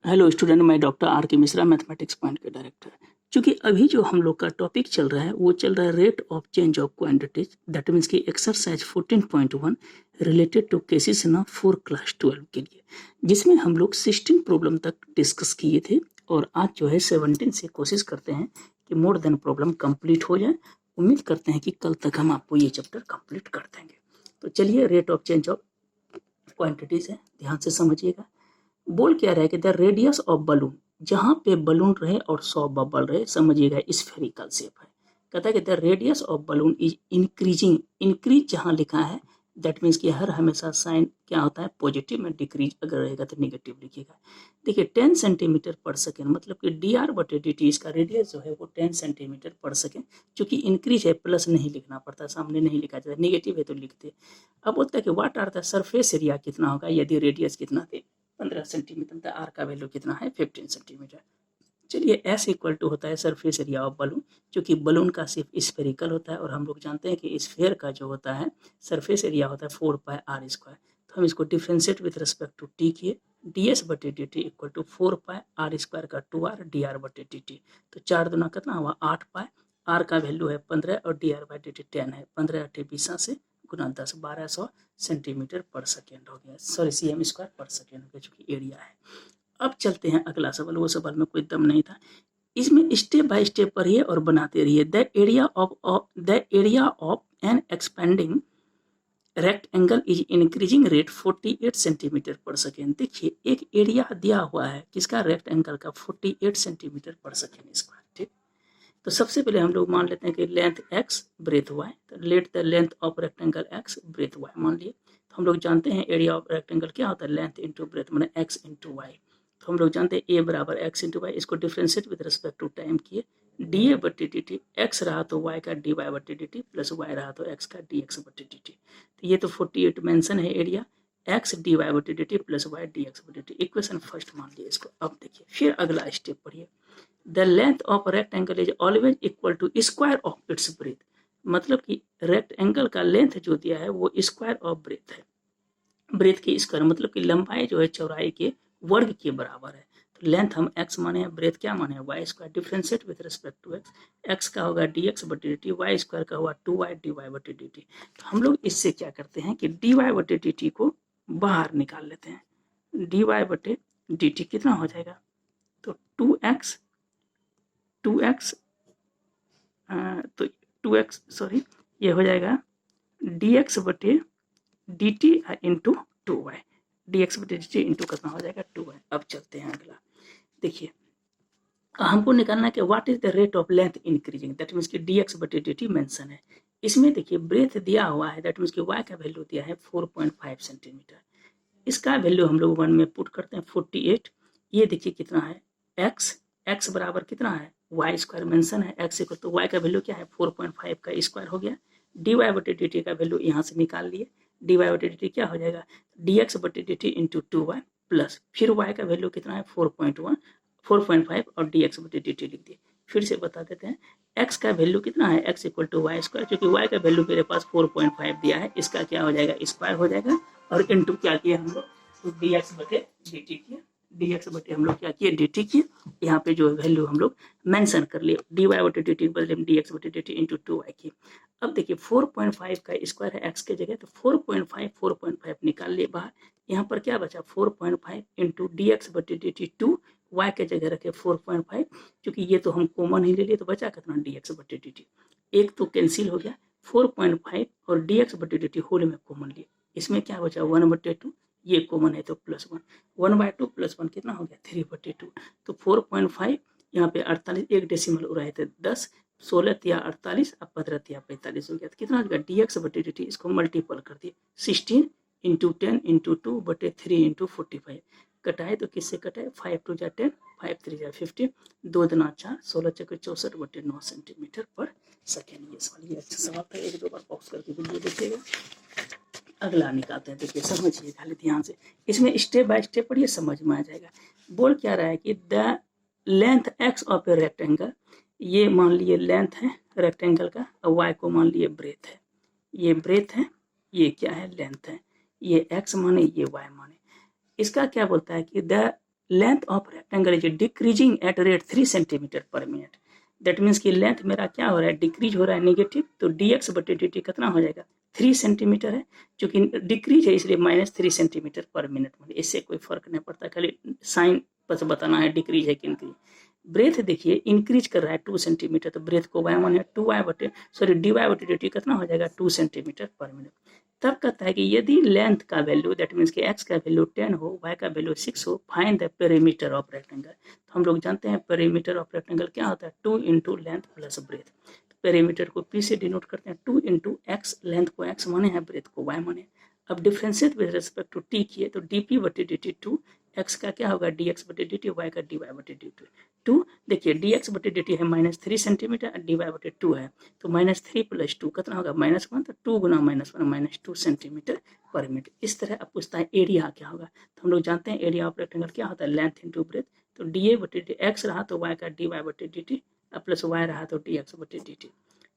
Hello student, मैं doctor R के Mishra, mathematics point के डायरेक्टर। क्योंकि अभी जो हम लोग का टॉपिक चल रहा है वो चल रहा है rate of change of quantities, that means की exercise 14.1 related to cases in for class 12 के लिए, जिसमें हम लोग 16 प्रॉब्लम तक डिस्कस किए थे और आज जो है 17 से कोशिश करते हैं कि मोर देन प्रॉब्लम कंप्लीट हो जाए। उम्मीद करते हैं कि कल तक हम आपको ये चैप्टर कंप्लीट कर देंगे। तो चलिए, rate of change of quantities है, ध्यान से समझिएगा। बोल क्या रहा है कि द रेडियस ऑफ बलून, जहां पे बलून रहे और 100 बबल रहे, समझिएगा स्फेरिकल शेप है। कहता है कि the radius of balloon is increasing, increase जहां लिखा है दैट मीन्स कि हर हमेशा साइन क्या होता है पॉजिटिव में, डिक्रीज अगर रहेगा तो निगेटिव लिखिएगा। देखिए 10 सेंटीमीटर पर सेकेंड, मतलब कि डी आर बटे डी टी, इसका रेडियस जो है वो 10 सेंटीमीटर पर सेकेंड। चूंकि इंक्रीज है प्लस नहीं लिखना पड़ता, सामने नहीं लिखा जाता, निगेटिव है तो लिखते। अब बोलता है कि what are the surface area कितना होगा यदि रेडियस कितना थे 15 सेंटीमीटर, आर का वैल्यू कितना है 15 सेंटीमीटर। चलिए एस इक्वल टू होता है सरफेस एरिया ऑफ बलून, क्योंकि बलून का सिर्फ स्फेरिकल होता है और हम लोग जानते हैं कि स्फेयर का जो होता है सरफेस एरिया होता है 4 पाई आर स्क्वायर। तो हम इसको differentiate with respect to t किए, डी एस बटे d t equal to 4 pi r square का 2r डी आर बटे डी टी। तो 4 दूना कितना हुआ 8 पाई, आर का वैल्यू है 15 और D R by D T 10 है। 15 8 20 से गुना 10, 1200 सेंटीमीटर पर सेकेंड हो गया, सॉरी cm स्क्वायर पर सेकेंड हो गया, चूंकि एरिया है। अब चलते हैं अगला सवाल, वो सवाल में कोई दम नहीं था, इसमें स्टेप बाय स्टेप पढ़िए और बनाते रहिए। The area of an expanding rectangle is increasing rate 48 centimetre per second. देखिए एक एरिया दिया हुआ है किसका, रेक्टेंगल का, 48 सेंटीमीटर पर सेकेंड स्क्वायर। ठीक, तो सबसे पहले हम लोग मान लेते हैं कि लेंथ x ब्रेथ y, तो let the length of rectangle x breadth y मान लिए। तो हम लोग जानते हैं एरिया ऑफ रेक्टेंगल क्या होता है, लेंथ इंटू ब्रेथ मैंने x इंटू वाई। तो हम लोग जानते हैं a बराबर x इंटू वाई, इसको differentiate with respect to time किए, डी ए बटे डी टी, एक्स रहा तो y का डी वाई बटे डी टी प्लस वाई रहा तो x का डी एक्स बटे डी टी। तो ये तो 48 मेंशन है एरिया, एक्स डी वाई बटे d t plus y D x बटे डी, इक्वेशन फर्स्ट मान लिया इसको। अब देखिए फिर अगला स्टेप पढ़िए, the length of rectangle is always equal to square of its breadth, मतलब कि रेक्टेंगल का लेंथ जो दिया है वो स्क्वायर ऑफ ब्रेथ है, ब्रेथ की स्क्वायर मतलब कि लंबाई जो है चौड़ाई के वर्ग के बराबर है। तो लेंथ हम x माने हैं, ब्रेथ क्या माने हैं y square, differentiate with respect to x, x का होगा डी एक्स बटे डी टी, वाई स्क्वायर का हुआ 2y डी वाई बटे डी टी। तो हम लोग इससे क्या करते हैं कि डी वाई बटे डी टी को बाहर निकाल लेते हैं, डी वाई बटे डी टी कितना हो जाएगा, तो 2x तो 2x सॉरी ये हो जाएगा डी एक्स बटे d T into 2y, D x बटे डी टी इंटू कितना हो जाएगा 2y। अब चलते हैं अगला, देखिए हमको निकालना है कि what is the rate of length increasing, that means कि डी एक्स बटे डी टी मेंशन है। इसमें देखिए ब्रेथ दिया हुआ है, दैट मीन्स कि y का वैल्यू दिया है 4.5 सेंटीमीटर, इसका वैल्यू हम लोग 1 में पुट करते हैं 48। ये देखिए कितना है x बराबर कितना है वाई स्क्वायर मेंशन है, x इक्वल तो y का वैल्यू क्या है 4.5 का स्क्वायर हो गया, डी वाई बटे डी टी का वैल्यू यहाँ से निकाल लिए, डी वाई बटे डी टी क्या हो जाएगा डी एक्स बटे d T into 2y plus फिर y का वैल्यू कितना है 4.5 और डी एक्स बटे डी टी लिख दिए। फिर से बता देते हैं x का वैल्यू कितना है x equal to y square, क्योंकि y का वैल्यू मेरे पास 4.5 दिया है, इसका क्या हो जाएगा स्क्वायर हो जाएगा और इंटू क्या किया हम लोग तो डी एक्स बटे डी टी किया, डी एक्स बटे हम लोग क्या किए डी टी किए, यहाँ पे जो वैल्यू हम लोग मेंशन कर लिए, डी वाई बटे डी टी बदले में डी एक्स बटे डी टी इंटू 2y किए। अब देखिए 4.5 का स्क्वायर है x के जगह, तो 4.5 निकाल लिए बाहर, यहाँ पर क्या बचा 4.5 इंटू डी एक्स बटे डी टी 2, y के जगह रखे 4.5, क्योंकि ये तो हम कॉमन ही ले लिए तो बचा कितना डी एक्स बटे डी टी, एक तो कैंसिल हो गया 4.5 और डी एक्स बटे डी टी होल में कॉमन लिए, इसमें क्या बचा 1/2, ये कॉमन है तो प्लस 1, 1/2 प्लस 1 कितना हो गया 3/2। तो 4.5 यहाँ पे 48 एक डेसिमल उड़ाए थे 10, 16 तिया 48 अब 15 तिया 45 हो गया, तो कितना हो गया डी एक्स बटे डी टी, इसको मल्टीपल कर दिए 16 इंटू 10 इंटू 2 बटे 3 इंटू 45, कटाए तो किससे कटाए 5 2 जा 10, 5 3 जा 15, 2 दूना 4, 16 चक्कर 64 बटे 9 सेंटीमीटर पर सेकेंड। ये सवाल ये अच्छा सवाल था, एक दो बार बॉक्स करके वीडियो देखिएगा। अगला निकालते हैं, देखिए समझिए खाली ध्यान से, इसमें स्टेप बाय स्टेप पढ़िए समझ में आ जाएगा। बोल क्या रहा है कि the length x of a rectangle, ये मान लिए लेंथ है रेक्टेंगल का और वाई को मान लिए ब्रेथ है, ये ब्रेथ है ये क्या है लेंथ है, ये एक्स माने ये वाई माने, इसका क्या बोलता है कि the length of rectangle is decreasing at rate 3 centimetre पर मिनट। दैट मीन्स कि लेंथ मेरा क्या हो रहा है, डिक्रीज हो रहा है नेगेटिव, तो dx बटे dt कितना हो जाएगा, 3 सेंटीमीटर है, चूंकि डिक्रीज है इसलिए -3 सेंटीमीटर पर मिनट। इससे कोई फर्क नहीं पड़ता, खाली साइन बस बताना है डिक्रीज है कि इंक्रीज। ब्रेथ देखिए इंक्रीज कर रहा है 2 सेंटीमीटर, तो ब्रेथ को वाई मान है 2y बटे सॉरी dy बटे dt कितना हो जाएगा 2 सेंटीमीटर पर मिनट। तब कहता है कि यदि लेंथ का वैल्यू दैट मीन्स कि x का वैल्यू 10 हो, y का वैल्यू 6 हो, find the perimeter of rectangle. तो हम लोग जानते हैं पेरीमीटर ऑफ रेक्टेंगल क्या होता है, 2 इंटू लेंथ प्लस ब्रेथ। तो पेरीमीटर को p से डिनोट करते हैं, 2 इंटू एक्स, लेंथ को x माने हैं, ब्रेथ को y माने। अब differentiate with respect to t किए तो dp बटे dt 2, x का क्या होगा dx बटे dt, y का dy बटे dt 2। देखिए dx बटे dt है -3 सेंटीमीटर और dy बटे 2 है, तो -3 + 2 कितना होगा -1, तो 2 गुना -1 -2 सेंटीमीटर पर मिनट। इस तरह अब पूछता है एरिया क्या होगा, तो हम लोग जानते हैं एरिया ऑफ रेक्टेंगल क्या होता है, लेंथ इंटू ब्रेथ। तो dA बटे dt x रहा तो y का dy बटे dt प्लस y रहा तो dx बटे dt।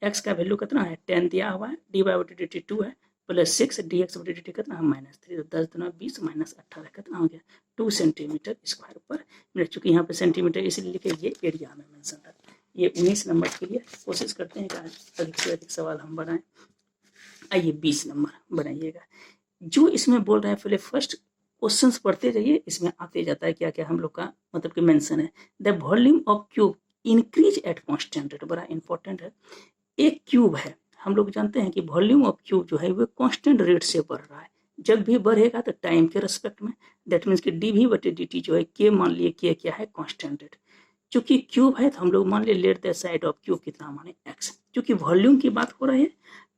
x का वैल्यू कितना है 10 दिया हुआ है, dy बटे dt 2 है, प्लस 6 dx बटे dt कितना है -3, तो 10 दुना 20 -18 कितना हो गया 2 सेंटीमीटर स्क्वायर पर मिनट। चूंकि यहाँ पे सेंटीमीटर इसलिए लिखे, ये एरिया में मेंशन है। ये 19 नंबर के लिए कोशिश करते हैं कि अधिक से अधिक सवाल हम बनाएं। आइए 20 नंबर बनाइएगा। जो इसमें बोल रहे हैं पहले फर्स्ट क्वेश्चंस पढ़ते जाइए, इसमें आते जाता है क्या क्या हम लोग का मतलब कि मेंशन है। The volume of cube increase at constant rate, बड़ा इंपॉर्टेंट है। एक क्यूब है, हम लोग जानते हैं कि वॉल्यूम ऑफ क्यूब जो है वो कांस्टेंट रेट से बढ़ रहा है, जब भी बढ़ेगा तो टाइम के रिस्पेक्ट में। दैट मीन्स कि dv बटे dt जो है k मान लिए, k क्या है कांस्टेंट रेट। चूंकि क्यूब है तो हम लोग मान लिए let the side of cube कितना माने x। चूंकि वॉल्यूम की बात हो रही है,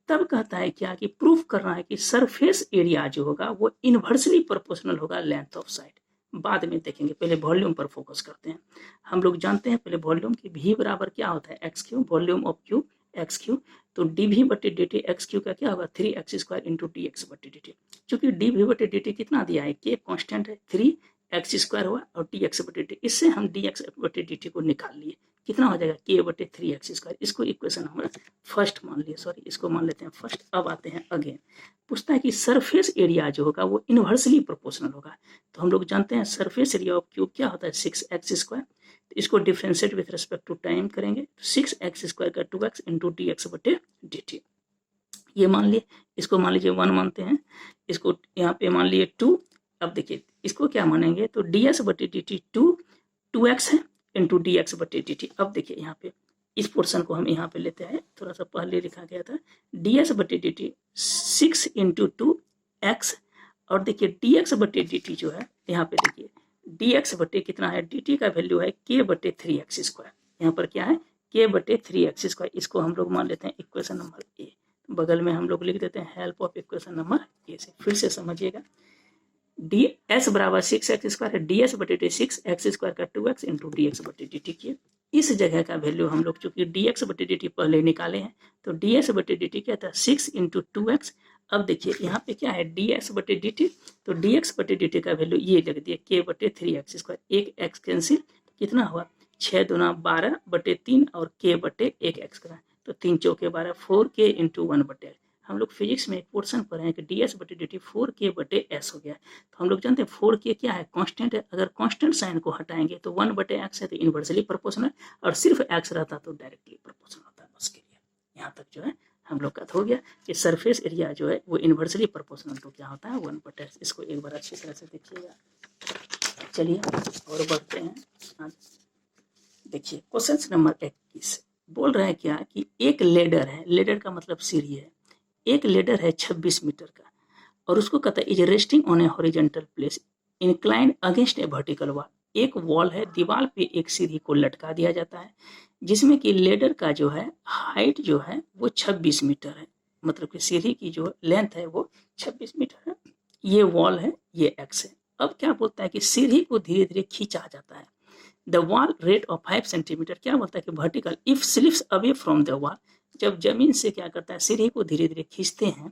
तब कहता है क्या कि प्रूफ करना है कि सरफेस एरिया जो होगा वो इनवर्सली प्रोपोर्शनल होगा लेंथ ऑफ साइड। बाद में देखेंगे, पहले वॉल्यूम पर फोकस करते हैं। हम लोग जानते हैं पहले वॉल्यूम की v बराबर क्या होता है x cube, volume of cube x cube. तो dv बटे dt एक्स क्यूब का क्या होगा 3x² इंटू dx बटे dt। चूंकि dv बटे dt कितना दिया है, k कांस्टेंट है, 3x² हुआ और dx बटे dt, इससे हम dx बटे dt को निकाल लिए, कितना हो जाएगा k बटे 3x²। इसको इक्वेशन हम फर्स्ट मान लिए, सॉरी इसको मान लेते हैं फर्स्ट। अब आते हैं अगेन, पूछता है कि सरफेस एरिया जो होगा वो इनवर्सली प्रोपोर्शनल होगा। तो हम लोग जानते हैं सरफेस एरिया ऑफ क्यूब क्या होता है 6x²। तो इसको differentiate with respect to time करेंगे, तो 6x² का 2x इंटू dx बटे dt ये मान लिए। इसको मान लीजिए 1 मानते हैं, इसको यहाँ पे मान लिए 2। अब देखिए इसको क्या मानेंगे, तो ds बटे dt 2x है इंटू dx बटे dt। अब देखिए यहाँ पे इस पोर्शन को हम यहाँ पे लेते हैं, थोड़ा सा पहले लिखा गया था ds बटे dt 6 इंटू 2x, और देखिए dx बटे dt जो है यहाँ पे देखिए dx बटे कितना है, dt का वैल्यू है k बटे 3x²। यहाँ पर क्या है k बटे 3x²। इसको हम लोग मान लेते हैं इक्वेशन नंबर ए, बगल में हम लोग लिख देते हैं help of equation number A से। फिर से समझिएगा, ds बराबर 6x² है, ds बटे dt 6x² का 2x इंटू dx बटे dt किए। इस जगह का वैल्यू हम लोग चूंकि dx बटे dt पहले निकाले हैं, तो ds बटे dt क्या था 6 इंटू 2x। अब देखिए यहाँ पे क्या है ds बटे dt, तो dx बटे dt का वैल्यू ये लग दिया k बटे 3x²। एक x कैंसिल, कितना हुआ 6 दुना 12 बटे 3 और k बटे 1x का, तो 3 चौके 12 4k इंटू 1 बटे। हम लोग फिजिक्स में एक पोर्शन पढ़े हैं कि ds बटे dt 4k बटे s हो गया। तो हम लोग जानते हैं 4k क्या है कांस्टेंट है, अगर कांस्टेंट साइन को हटाएंगे तो 1 बटे x है तो इनवर्सली प्रोपोर्शनल, और सिर्फ x रहता तो डायरेक्टली प्रोपोर्शनल होता है। बस के लिए यहाँ तक जो है हम लोग का हो गया कि सरफेस एरिया जो है वो इनवर्सली प्रोपोर्शनल तो क्या होता है 1 बटे x। इसको एक बार अच्छी तरह से देखिएगा। चलिए और बढ़ते हैं। देखिए क्वेश्चन नंबर 21 बोल रहा है क्या कि एक लेडर है, लेडर का मतलब सीढ़ी है, एक लेडर है 26 मीटर का, और उसको कहता है is resting on A horizontal place inclined against A vertical wall. एक वॉल है, दीवार पे एक सीढ़ी को लटका दिया जाता है, जिसमें कि लेडर का जो है हाइट जो है वो 26 मीटर है, मतलब कि सीढ़ी की जो लेंथ है वो 26 मीटर है। ये वॉल है, ये एक्स है। अब क्या बोलता है कि सीढ़ी को धीरे धीरे खींचा जाता है। The wall rate of 5 centimetre, क्या बोलता है कि vertical if slips away from the wall, जब जमीन से क्या करता है सीढ़ी को धीरे धीरे खींचते हैं,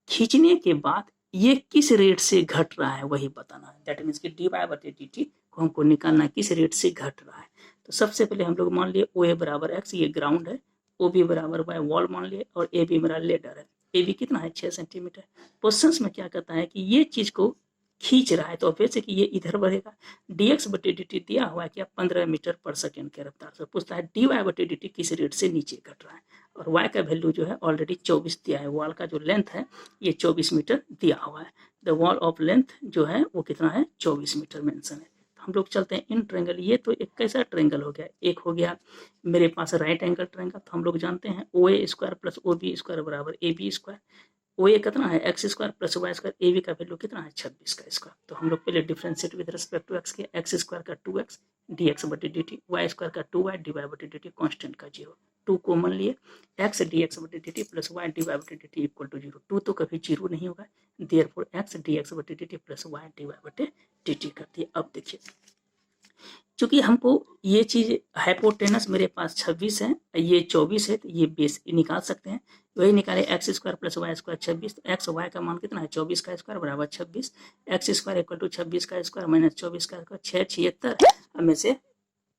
खींचने के बाद ये किस रेट से घट रहा है वही बताना है। दैट मीन्स कि dy बटे dt को हमको निकालना है किस रेट से घट रहा है। तो सबसे पहले हम लोग मान लिए OA बराबर x, ये ग्राउंड है, OB बराबर y वॉल मान लिए, और AB मेरा लेडर है। AB कितना है 6 सेंटीमीटर। क्वेश्चन में क्या कहता है कि ये चीज को खींच रहा है तो ऑब्वियस है कि ये इधर बढ़ेगा। dx बटे dt दिया हुआ है क्या 15 मीटर पर सेकेंड के रफ्तार से। पूछता है dy बटे dt किस रेट से नीचे घट रहा है, और y का वैल्यू जो है ऑलरेडी 24 दिया है। वॉल का जो लेंथ है ये 24 मीटर दिया हुआ है। द वॉल ऑफ लेंथ जो है वो कितना है 24 मीटर मेंशन है। तो हम लोग चलते हैं इन ट्रेंगल। ये तो एक कैसा ट्रेंगल हो गया, एक हो गया मेरे पास राइट एंगल ट्रेंगल। तो हम लोग जानते हैं O A square plus O B square बराबर A B square. O A कितना है x square plus y square, A B का वैल्यू कितना है 26 का स्क्वायर। तो हम लोग पहले differentiate with respect to x के, एक्स स्क्वायर का 2x डी एक्स बटे डी टी, वाई स्क्वायर का 2y डी वाई बटे डी टी, कॉन्स्टेंट का 0, 2 कॉमन लिए, एक्स डी एक्स बटे d t plus y d y बटे डी टी इक्वल टू 0, 2 तो कभी 0 नहीं होगा, देयरफॉर एक्स डी एक्स बटे d t plus y d y बटे डी टी कर दिए। अब देखिए चूंकि हमको ये चीज हाइपोटेनस मेरे पास 26 है, ये 24 है, तो ये बेस निकाल सकते हैं। वही निकाले x square plus y square 26, तो एक्स वाई का मान कितना है 24 का स्क्वायर बराबर 26, एक्स स्क्वायर इक्वल टू 26 का स्क्वायर माइनस 24 का स्क्वायर, 676 में से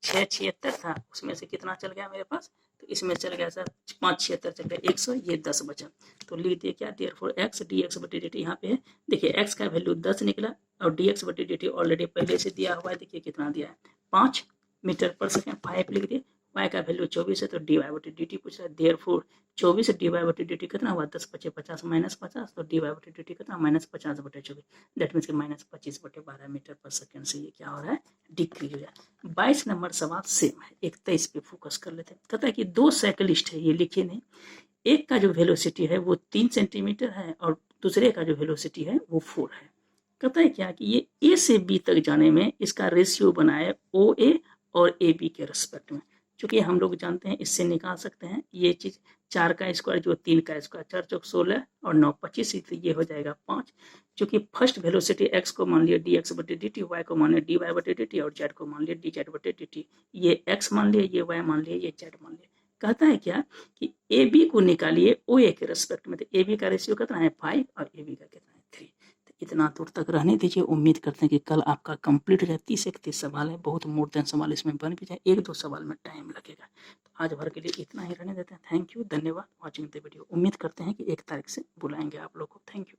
676 था, उसमें से कितना चल गया मेरे पास, तो इसमें चल गया सर 576 चल गया 100, ये 10 बचा। तो लिख दिए क्या देयरफॉर एक्स डी एक्स बटे डी टी। यहाँ पे देखिए एक्स का वैल्यू 10 निकला और डी एक्स बटे डी टी ऑलरेडी पहले से दिया हुआ है। देखिए कितना दिया है 5 मीटर पर सेकेंड, 5 लिख दिए। y का वैल्यू 24 है तो डी वाई बटे डी टी पूछ रहा है। देयरफॉर 24 डी वाई बटे डी टी कितना हुआ 10 पचे 50 माइनस 50, तो डी वाई बटे डी टी कितना माइनस 50 बटे 24, दैट मीन्स माइनस 25 बटे 12 मीटर पर सेकेंड से ये क्या हो रहा है डिक्रीज हो जाए। 22 नंबर सवाल सेम है, 21 पे फोकस कर लेते हैं। कहता है कि 2 साइकिलिस्ट है, ये लिखिए नहीं, एक का जो वेलोसिटी है वो 3 सेंटीमीटर है और दूसरे का जो वेलोसिटी है वो 4 है। कहता है क्या कि ये ए से बी तक जाने में इसका रेशियो बनाए ओ ए और ए बी के रिस्पेक्ट में। चूंकि हम लोग जानते हैं इससे निकाल सकते हैं ये चीज, 4 का स्क्वायर जो 3 का स्क्वायर, 4 चौक 16 और 9 25, तो ये हो जाएगा 5। चूंकि फर्स्ट वेलोसिटी एक्स को मान लिया डी एक्स बटे डी टी, वाई को मान लिया डी वाई बटे डी टी और जेड को मान लिया डी जेड बटे डी टी। ये एक्स मान लिया, ये वाई मान लिया, ये जेड मान लिया। कहता है क्या कि ए बी को निकालिए ओ ए के रिस्पेक्ट में। तो ए बी का रेशियो कितना है 5 और ए बी का कितना है 3। तो इतना दूर तक रहने दीजिए। उम्मीद करते हैं कि कल आपका कंप्लीट हो जाए। 30-31 सवाल है, बहुत मोर देन सवाल इसमें बन भी जाए, 1-2 सवाल में टाइम लगेगा। तो आज भर के लिए इतना ही रहने देते हैं। थैंक यू, धन्यवाद वॉचिंग द वीडियो। उम्मीद करते हैं कि 1 तारीख से बुलाएंगे आप लोग को। Thank you.